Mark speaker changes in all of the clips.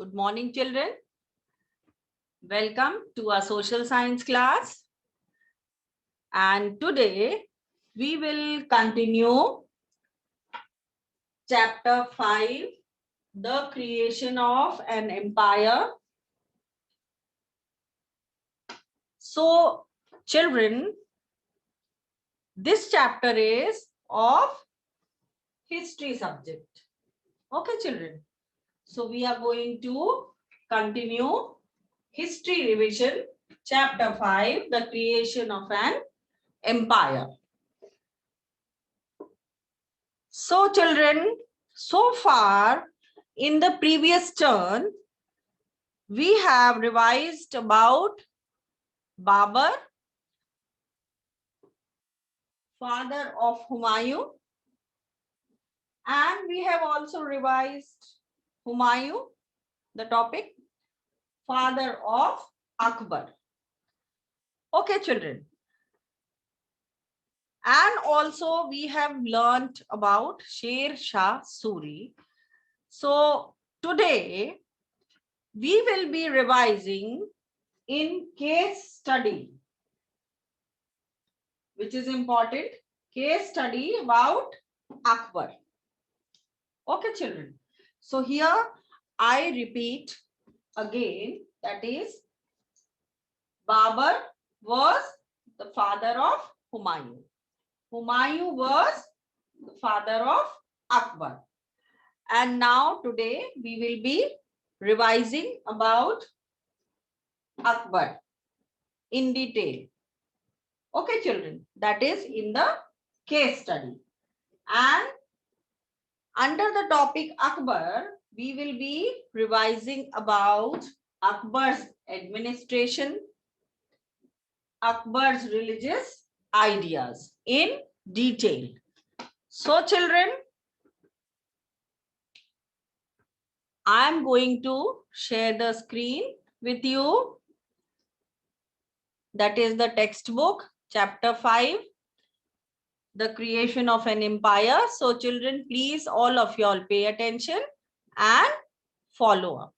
Speaker 1: Good morning, children. Welcome to our social science class. And today we will continue chapter 5, the creation of an empire. So, children, this chapter is of history subject. Okay, children. So, we are going to continue history revision, chapter 5, the creation of an empire. So, children, so far in the previous turn, we have revised about Babur, father of Humayun, and we have also revised Humayun, the topic, father of Akbar. Okay, children. And also we have learnt about Sher Shah Suri. So today we will be revising in case study, which is important, case study about Akbar. Okay, children. So here I repeat again, that is Babur was the father of Humayun. Humayun was the father of Akbar. And now today we will be revising about Akbar in detail. Okay, children, that is in the case study. And under the topic Akbar, we will be revising about Akbar's administration, Akbar's religious ideas in detail. So, children, I am going to share the screen with you. That is the textbook, chapter 5, the creation of an empire. So, children, please, all of you all pay attention and follow up.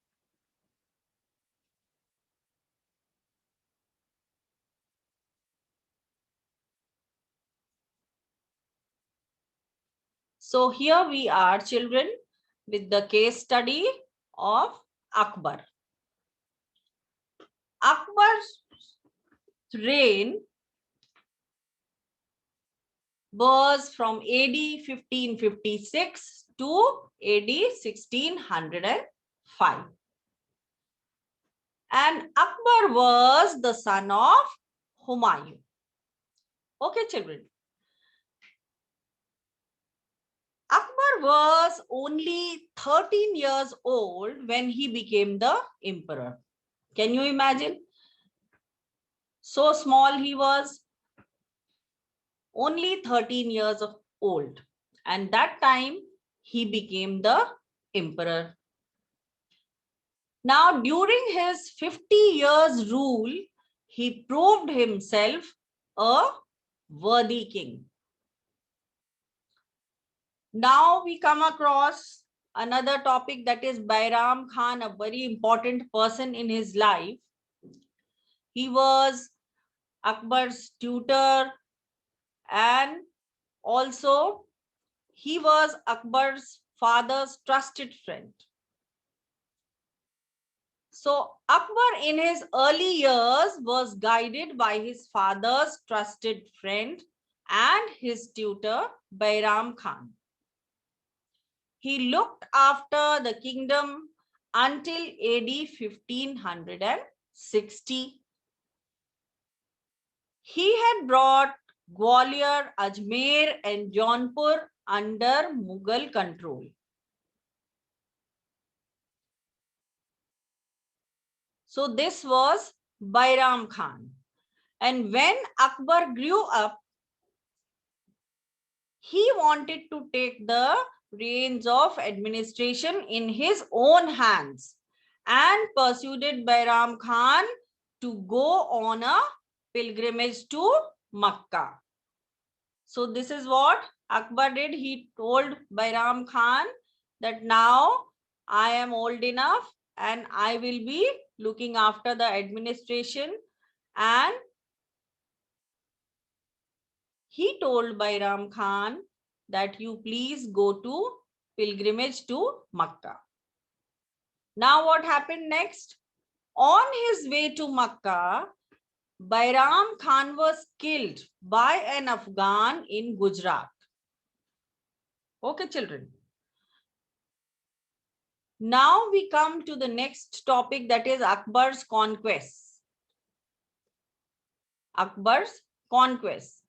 Speaker 1: So here we are, children, with the case study of Akbar. Akbar's reign was from AD 1556 to AD 1605. And Akbar was the son of Humayun. Okay, children. Akbar was only 13 years old when he became the emperor. Can you imagine? So small he was, only 13 years of old. And that time he became the emperor. Now, during his 50 years rule, he proved himself a worthy king. Now we come across another topic, that is Bairam Khan, a very important person in his life. He was Akbar's tutor and also he was Akbar's father's trusted friend. So Akbar in his early years was guided by his father's trusted friend and his tutor Bairam Khan. He looked after the kingdom until AD 1560. He had brought Gwalior, Ajmer and Jaunpur under Mughal control. So this was Bairam Khan. And when Akbar grew up, he wanted to take the reins of administration in his own hands and persuaded Bairam Khan to go on a pilgrimage to Makkah. So this is what Akbar did. He told Bairam Khan that now I am old enough and I will be looking after the administration. And he told Bairam Khan that you please go to pilgrimage to Makkah. Now what happened next? On his way to Makkah, Bairam Khan was killed by an Afghan in Gujarat. Okay, children. Now we come to the next topic, that is Akbar's conquest. Akbar's conquest.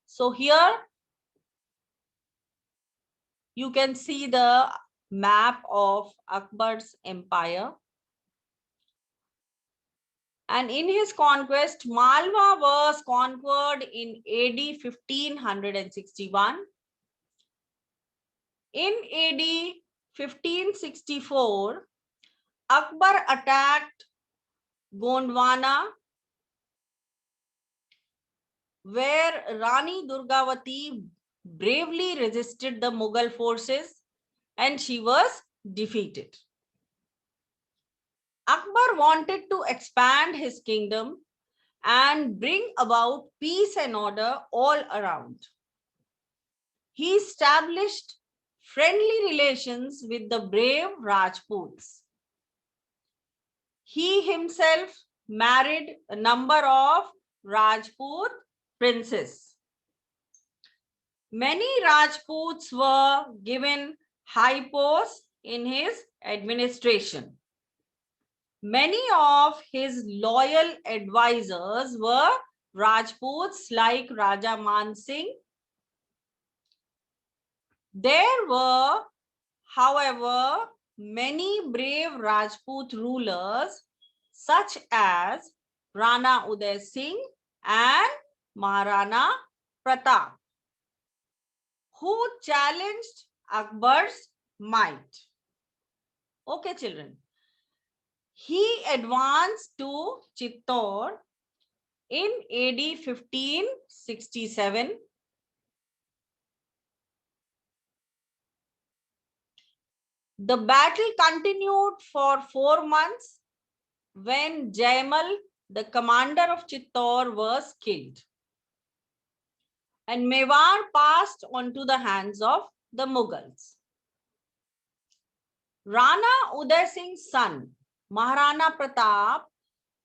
Speaker 1: So here you can see the map of Akbar's empire. And in his conquest, Malwa was conquered in AD 1561. In AD 1564, Akbar attacked Gondwana, where Rani Durgavati bravely resisted the Mughal forces and she was defeated. Akbar wanted to expand his kingdom and bring about peace and order all around. He established friendly relations with the brave Rajputs. He himself married a number of Rajput princes. Many Rajputs were given high posts in his administration. Many of his loyal advisors were Rajputs like Raja Man Singh. There were, however, many brave Rajput rulers such as Rana Uday Singh and Maharana Pratap, who challenged Akbar's might. Okay, children. He advanced to Chittor in AD 1567. The battle continued for 4 months when Jaimal, the commander of Chittor, was killed. And Mewar passed on to the hands of the Mughals. Rana Uday Singh's son, Maharana Pratap,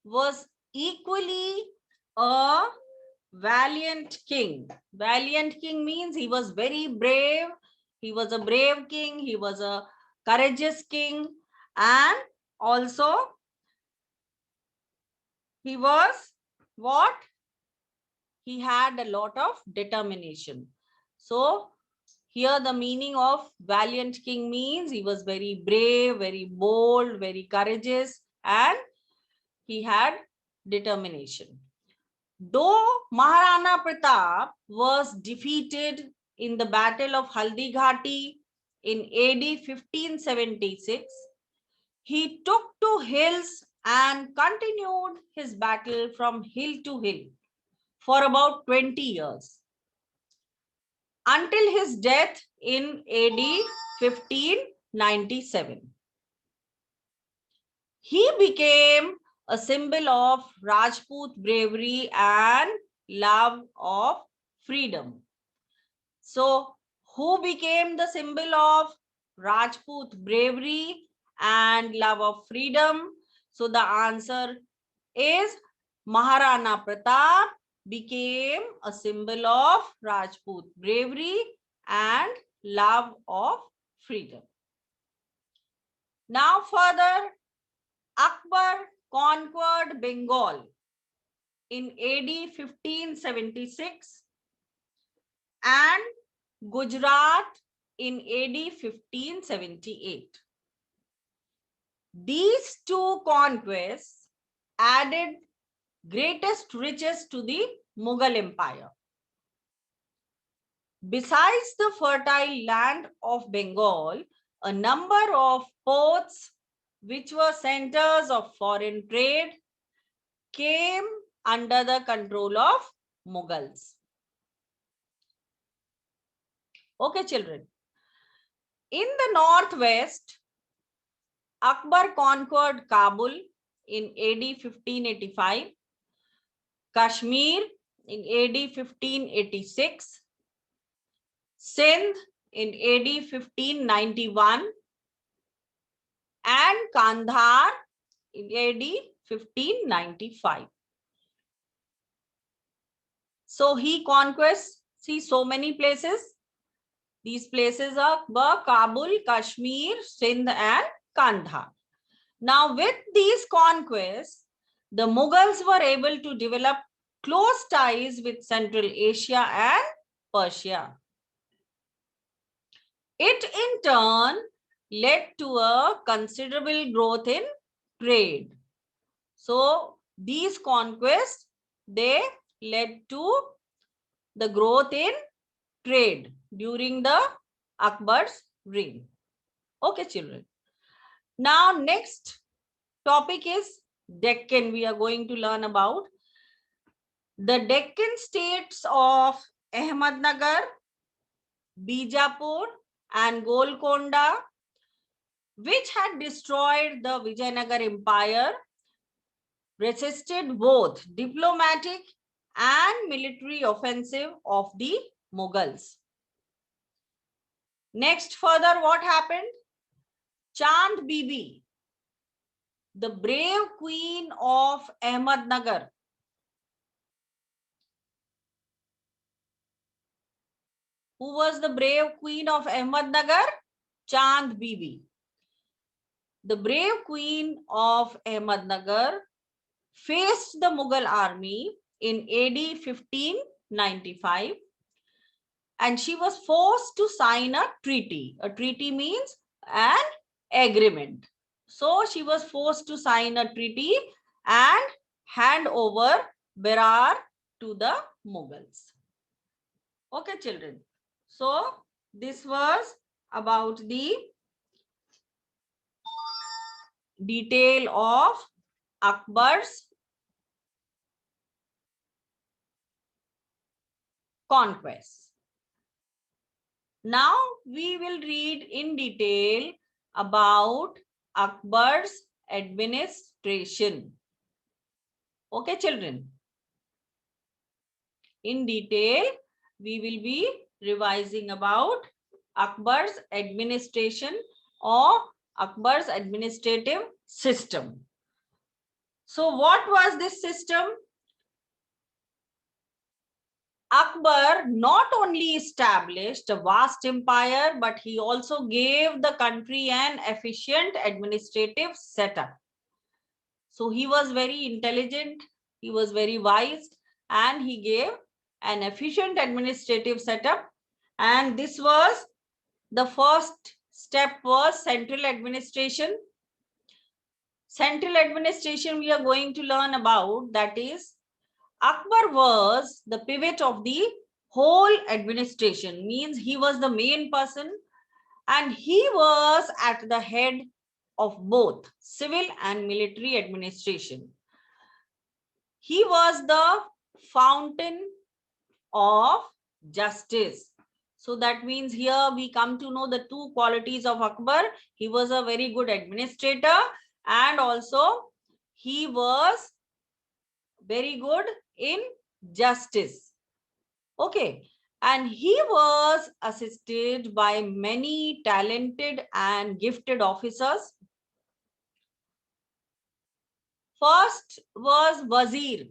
Speaker 1: was equally a valiant king. Valiant king means he was very brave. He was a brave king. He was a courageous king. And also he was what? He had a lot of determination. So here the meaning of valiant king means he was very brave, very bold, very courageous, and he had determination. Though Maharana Pratap was defeated in the Battle of Haldighati in AD 1576, he took to hills and continued his battle from hill to hill for about 20 years until his death in AD 1597. He became a symbol of Rajput bravery and love of freedom. So, who became the symbol of Rajput bravery and love of freedom? So, the answer is Maharana Pratap became a symbol of Rajput bravery and love of freedom. Now further, Akbar conquered Bengal in AD 1576 and Gujarat in AD 1578. These two conquests added greatest riches to the Mughal Empire. Besides the fertile land of Bengal, a number of ports, which were centers of foreign trade, came under the control of Mughals. Okay, children. In the northwest, Akbar conquered Kabul in AD 1585, Kashmir in AD 1586, Sindh in AD 1591, and Kandahar in AD 1595. So he conquests, see, so many places. These places are Akbar, Kabul, Kashmir, Sindh, and Kandahar. Now, with these conquests, the Mughals were able to develop close ties with Central Asia and Persia. It in turn led to a considerable growth in trade. So these conquests, they led to the growth in trade during the Akbar's reign. Okay, children. Now next topic is Deccan. We are going to learn about the Deccan states of Ahmednagar, Bijapur, and Golconda, which had destroyed the Vijayanagar Empire, resisted both diplomatic and military offensive of the Mughals. Next, further, what happened? Chand Bibi, the brave queen of Ahmednagar, who was the brave queen of Ahmednagar? Chand Bibi. The brave queen of Ahmednagar faced the Mughal army in AD 1595, and she was forced to sign a treaty. A treaty means an agreement. So she was forced to sign a treaty and hand over Berar to the Mughals. Okay, children. So this was about the detail of Akbar's conquest. Now we will read in detail about Akbar's administration. Okay, children. In detail, we will be revising about Akbar's administration or Akbar's administrative system. So what was this system? Akbar not only established a vast empire, but he also gave the country an efficient administrative setup. So he was very intelligent, he was very wise, and he gave an efficient administrative setup. And this was the first step was central administration. Central administration we are going to learn about, that is Akbar was the pivot of the whole administration, means he was the main person and he was at the head of both civil and military administration. He was the fountain of justice. So that means here we come to know the two qualities of Akbar. He was a very good administrator and also he was very good in justice. Okay. And he was assisted by many talented and gifted officers. First was Wazir.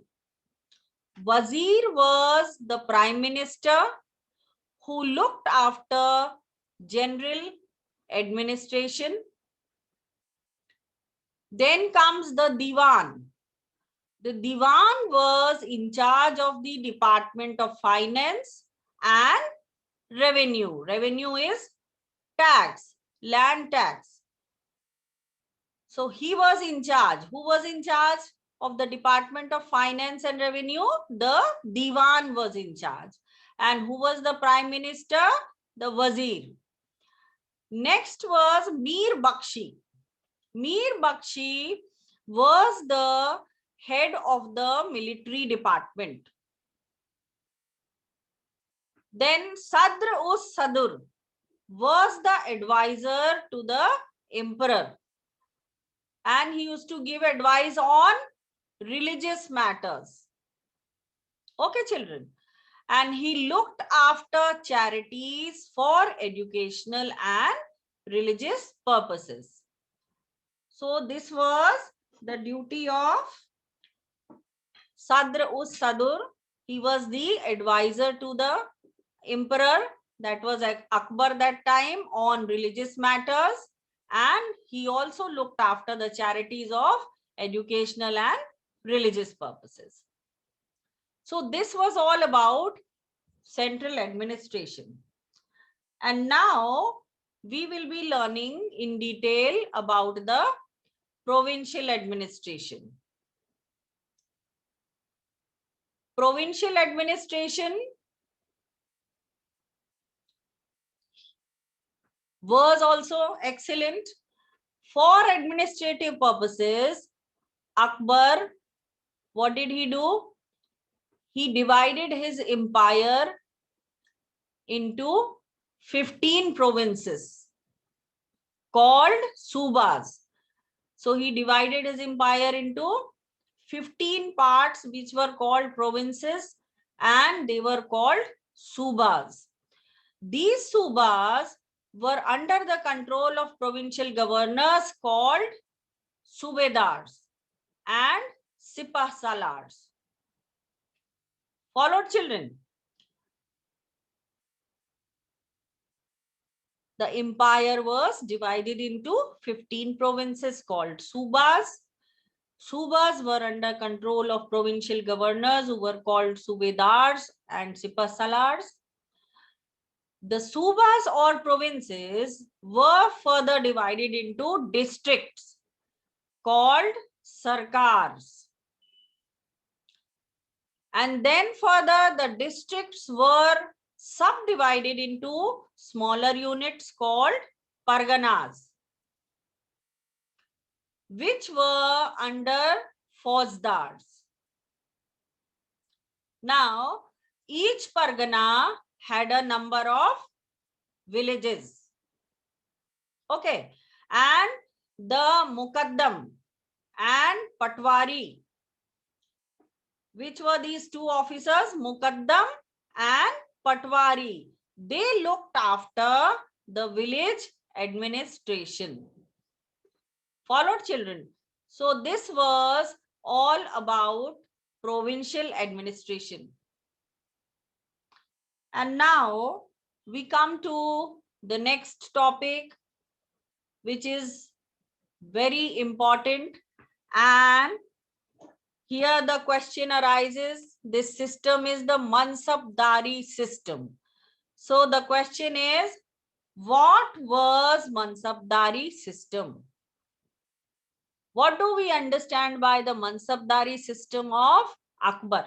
Speaker 1: Wazir was the prime minister who looked after general administration. Then comes the Diwan. The Diwan was in charge of the Department of Finance and Revenue. Revenue is tax, land tax. So he was in charge. Who was in charge of the Department of Finance and Revenue? The Diwan was in charge. And who was the Prime Minister? The Wazir. Next was Mir Bakshi. Mir Bakshi was the head of the military department. Then Sadr Sadur was the advisor to the emperor. and he used to give advice on religious matters. Okay, children. And he looked after charities for educational and religious purposes. So this was the duty of Sadr-us-Sadur. He was the advisor to the emperor, that was Akbar that time, on religious matters, and he also looked after the charities of educational and religious purposes. So this was all about central administration. And now we will be learning in detail about the provincial administration. Provincial administration was also excellent. For administrative purposes, Akbar, what did he do? He divided his empire into 15 provinces called subas. So he divided his empire into 15 parts which were called provinces, and they were called subas. These subas were under the control of provincial governors called subedars and sipahsalars. Followed, children? The empire was divided into 15 provinces called subas. Subas were under control of provincial governors who were called subedars and sipahsalars. The subas or provinces were further divided into districts called sarkars. And then further, the districts were subdivided into smaller units called parganas, which were under fauzdars. Now, each pargana had a number of villages. Okay. And the mukaddam and patwari, which were these two officers, mukaddam and patwari, they looked after the village administration. Followed, children? So this was all about provincial administration. And now we come to the next topic, which is very important. And here the question arises, this system is the Mansabdari system. So the question is, what was Mansabdari system? What do we understand by the Mansabdari system of Akbar?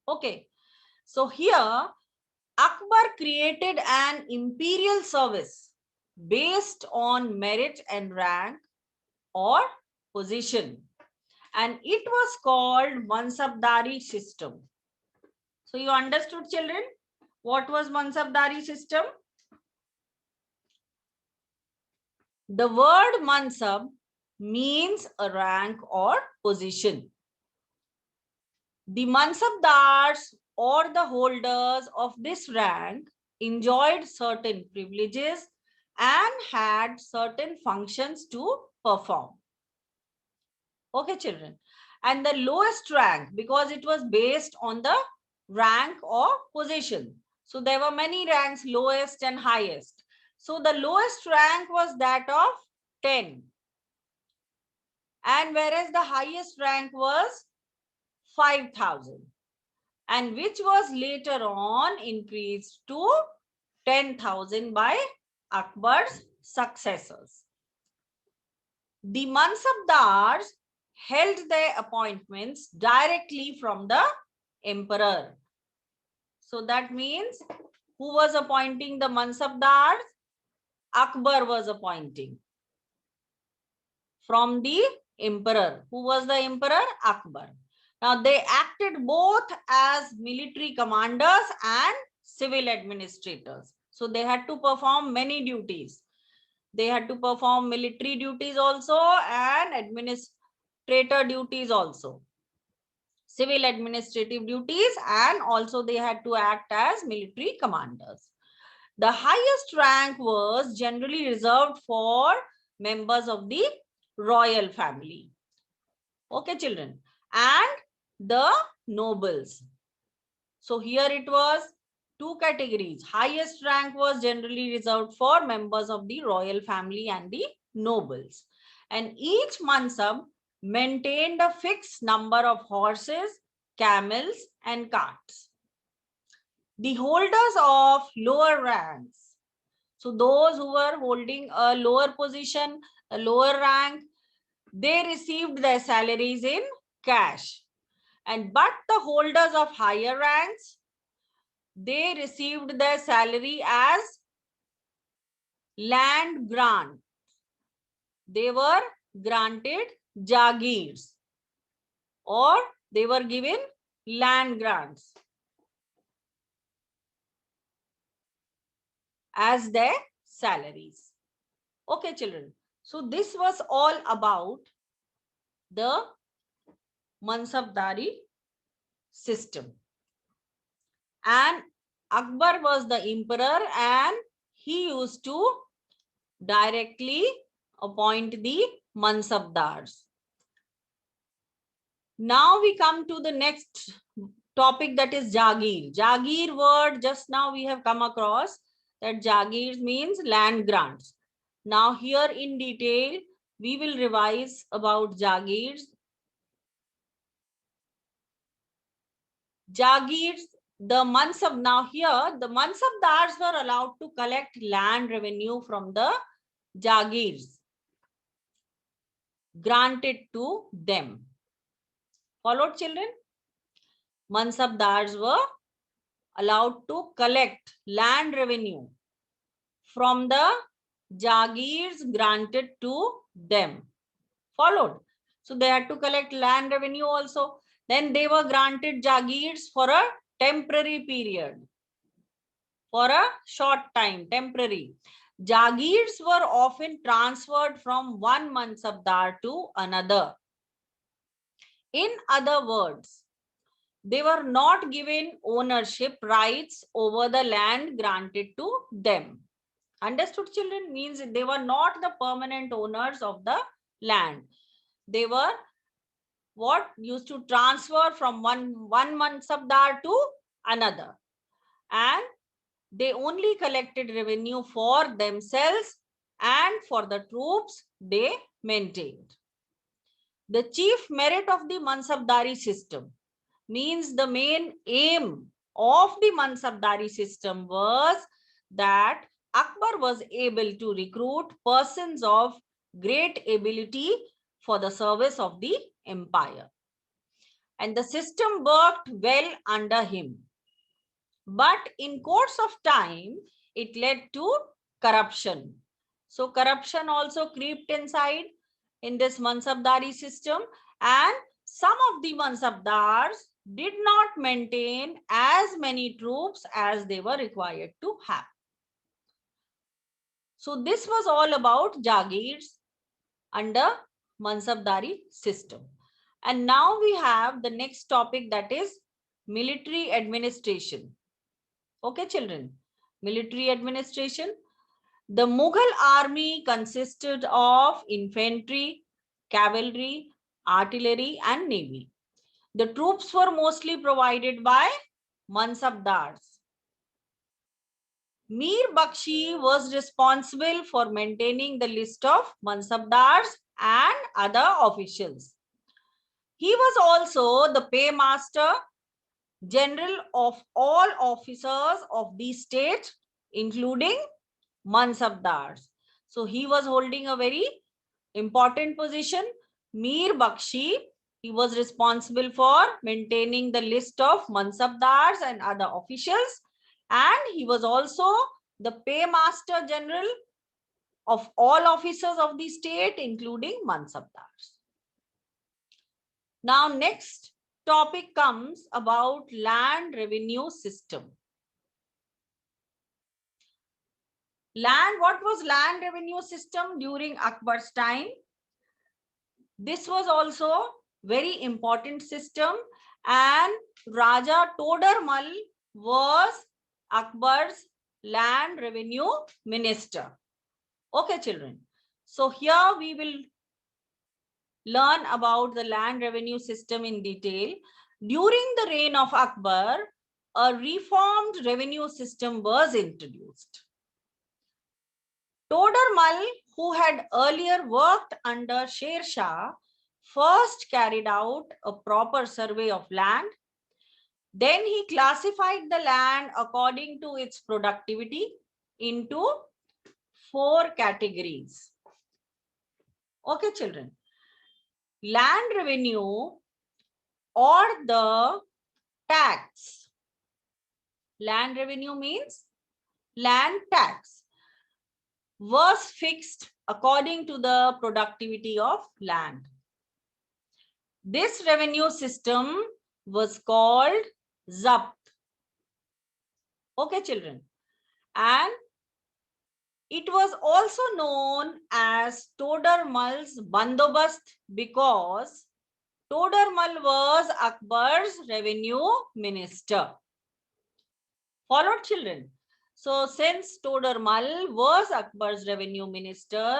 Speaker 1: Okay, so here Akbar created an imperial service based on merit and rank or position, and it was called Mansabdari system. So you understood, children, what was Mansabdari system? The word Mansab means a rank or position. The Mansabdars or the holders of this rank enjoyed certain privileges and had certain functions to perform. Okay, children. And the lowest rank, because it was based on the rank or position. So there were many ranks, lowest and highest. So the lowest rank was that of 10. And whereas the highest rank was 5,000. And which was later on increased to 10,000 by Akbar's successors. The Mansabdars held their appointments directly from the emperor. So that means who was appointing the Mansabdars? Akbar was appointing from the emperor. Who was the emperor? Akbar. Now they acted both as military commanders and civil administrators. So they had to perform many duties. They had to perform military duties also and administrator duties also. Civil administrative duties, and also they had to act as military commanders. The highest rank was generally reserved for members of the royal family. Okay, children. And the nobles. So here it was two categories. Highest rank was generally reserved for members of the royal family and the nobles. And each mansab maintained a fixed number of horses, camels, and carts. The holders of lower ranks, so those who were holding a lower position, a lower rank, they received their salaries in cash. But the holders of higher ranks, they received their salary as land grant. They were granted jagirs, or they were given land grants as their salaries. Okay, children. So this was all about the Mansabdari system. And Akbar was the emperor, and he used to directly appoint the Mansabdars. Now we come to the next topic, that is Jagir. Jagir word just now we have come across, that Jagir means land grants. Now here in detail we will revise about Jagirs. Jagirs, the Mansab, now here the Mansabdars were allowed to collect land revenue from the Jagirs granted to them. Followed, children? Mansabdars were allowed to collect land revenue from the Jagirs granted to them. Followed? So they had to collect land revenue also. Then they were granted Jagirs for a temporary period. For a short time, temporary. Jagirs were often transferred from one Mansabdar to another. In other words, they were not given ownership rights over the land granted to them. Understood, children? Means they were not the permanent owners of the land. They were what used to transfer from one Mansabdar to another. And they only collected revenue for themselves and for the troops they maintained. The chief merit of the Mansabdari system, means the main aim of the Mansabdari system was that Akbar was able to recruit persons of great ability for the service of the empire. And the system worked well under him. But in course of time, it led to corruption. So corruption also crept inside in this Mansabdari system, and some of the Mansabdars did not maintain as many troops as they were required to have. So this was all about Jagirs under Mansabdari system. And now we have the next topic, that is military administration. Okay, children, military administration. The Mughal army consisted of infantry, cavalry, artillery, and navy. The troops were mostly provided by Mansabdars. Mir Bakshi was responsible for maintaining the list of Mansabdars and other officials. He was also the paymaster general of all officers of the state, including Mansabdars. So he was holding a very important position. Mir Bakshi, he was responsible for maintaining the list of Mansabdars and other officials, and he was also the paymaster general of all officers of the state, including Mansabdars. Now next topic comes about land revenue system. What was land revenue system during Akbar's time? This was also very important system, and Raja Todarmal was Akbar's land revenue minister. Okay, children. So here we will learn about the land revenue system in detail. During the reign of Akbar, a reformed revenue system was introduced. Todarmal, who had earlier worked under Sher Shah, first carried out a proper survey of land. Then he classified the land according to its productivity into 4 categories. Okay, children. Land revenue or the tax. Land revenue means land tax was fixed according to the productivity of land. This revenue system was called Zabt. Okay, children. And it was also known as Todarmal's Bandobast because Todarmal was Akbar's revenue minister. Followed, children. So since Todarmal was Akbar's revenue minister,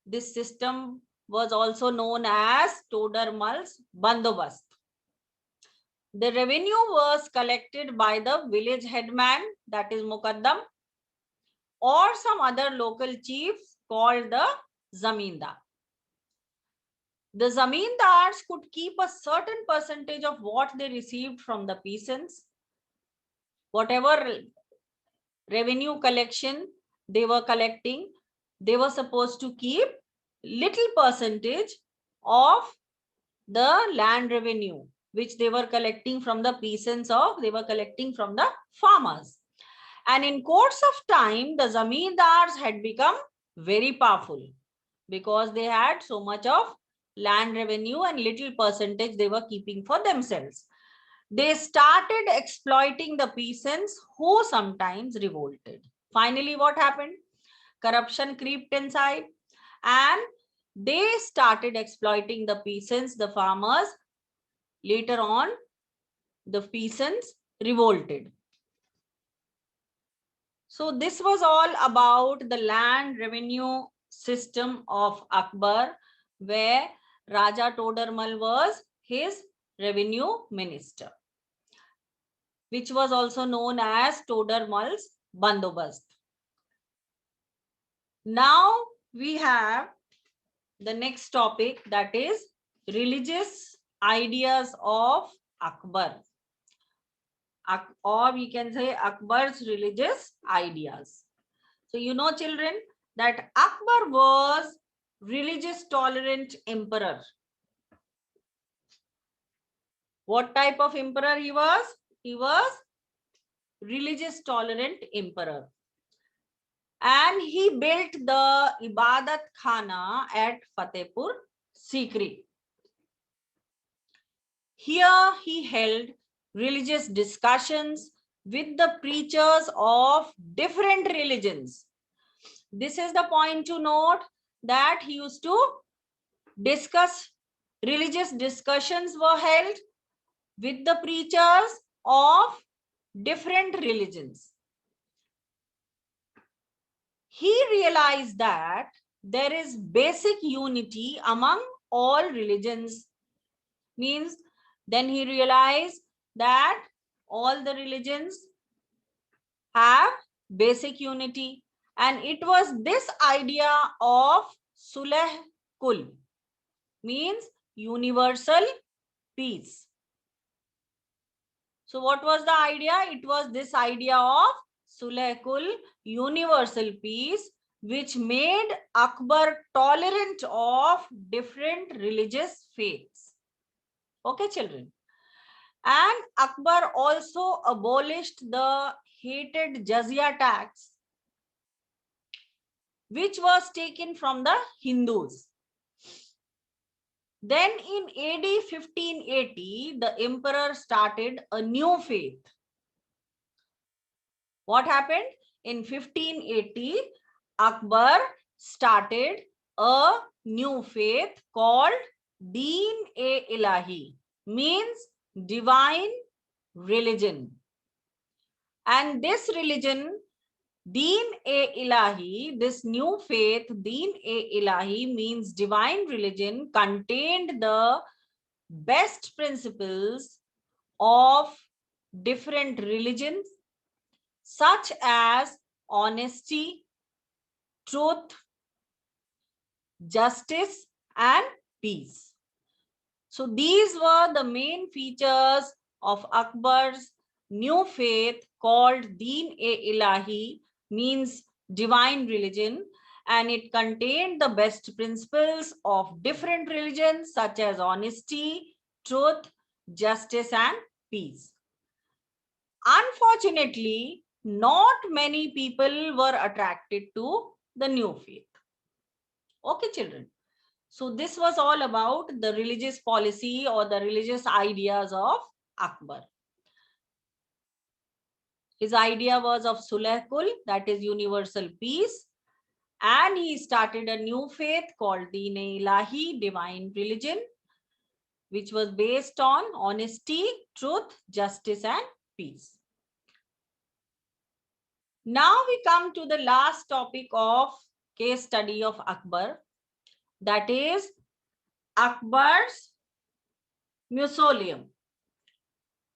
Speaker 1: this system was also known as Todarmal's Bandobast. The revenue was collected by the village headman, that is Mukaddam, or some other local chiefs called the Zamindar. The Zamindars could keep a certain percentage of what they received from the peasants. Whatever revenue collection they were collecting, they were supposed to keep little percentage of the land revenue which they were collecting from the peasants, or they were collecting from the farmers. And in course of time, the zamindars had become very powerful because they had so much of land revenue and little percentage they were keeping for themselves. They started exploiting the peasants who sometimes revolted. Finally, what happened? Corruption crept inside and they started exploiting the peasants, the farmers. Later on, the peasants revolted. So this was all about the land revenue system of Akbar, where Raja Todarmal was his revenue minister, which was also known as Todarmal's Bandobast. Now we have the next topic, that is religious ideas of Akbar, or we can say Akbar's religious ideas. So you know, children, that Akbar was religious tolerant emperor. What type of emperor he was? He was religious tolerant emperor. And he built the Ibadat Khana at Fatehpur Sikri. Here he held religious discussions with the preachers of different religions. This is the point to note, that he used to discuss, religious discussions were held with the preachers of different religions. He realized that there is basic unity among all religions. Means then he realized that all the religions have basic unity, and it was this idea of Sulh Kul, means universal peace. So what was the idea? It was this idea of Sulh Kul, universal peace, which made Akbar tolerant of different religious faiths. Okay, children. And Akbar also abolished the hated jizya tax, which was taken from the Hindus. Then in AD 1580, the emperor started a new faith. What happened? in 1580, Akbar started a new faith called Deen-e-Ilahi, means divine religion. And this religion, Deen-e-Ilahi, this new faith, Deen-e-Ilahi, means divine religion, contained the best principles of different religions, such as honesty, truth, justice, and peace. So these were the main features of Akbar's new faith called Deen-e-Ilahi, means divine religion, and it contained the best principles of different religions such as honesty, truth, justice, and peace. Unfortunately, not many people were attracted to the new faith. Okay, children. So this was all about the religious policy or the religious ideas of Akbar. His idea was of Sulh-Kul, that is universal peace. And he started a new faith called Deen-e-Ilahi, divine religion, which was based on honesty, truth, justice, and peace. Now we come to the last topic of case study of Akbar, that is Akbar's mausoleum.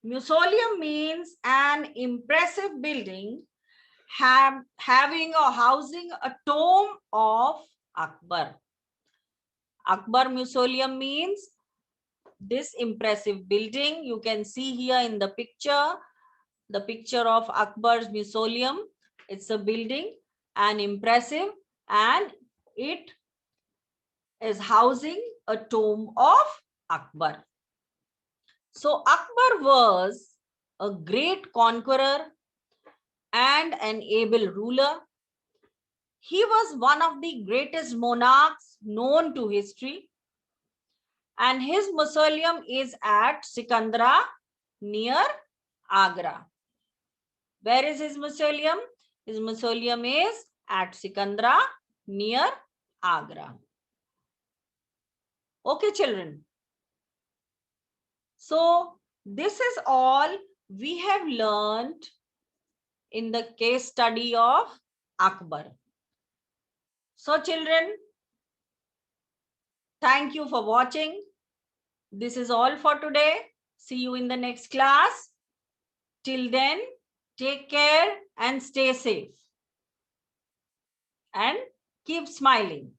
Speaker 1: Mausoleum means an impressive building having or housing a tomb of Akbar. Akbar mausoleum means this impressive building. You can see here in the picture of Akbar's mausoleum. It's a building and impressive, and it is housing a tomb of Akbar. So Akbar was a great conqueror and an able ruler. He was one of the greatest monarchs known to history, and his mausoleum is at Sikandra near Agra. Where is his mausoleum? His mausoleum is at Sikandra near Agra. Okay, children. So this is all we have learned in the case study of Akbar. So children, thank you for watching. This is all for today. See you in the next class. Till then, take care and stay safe. And keep smiling.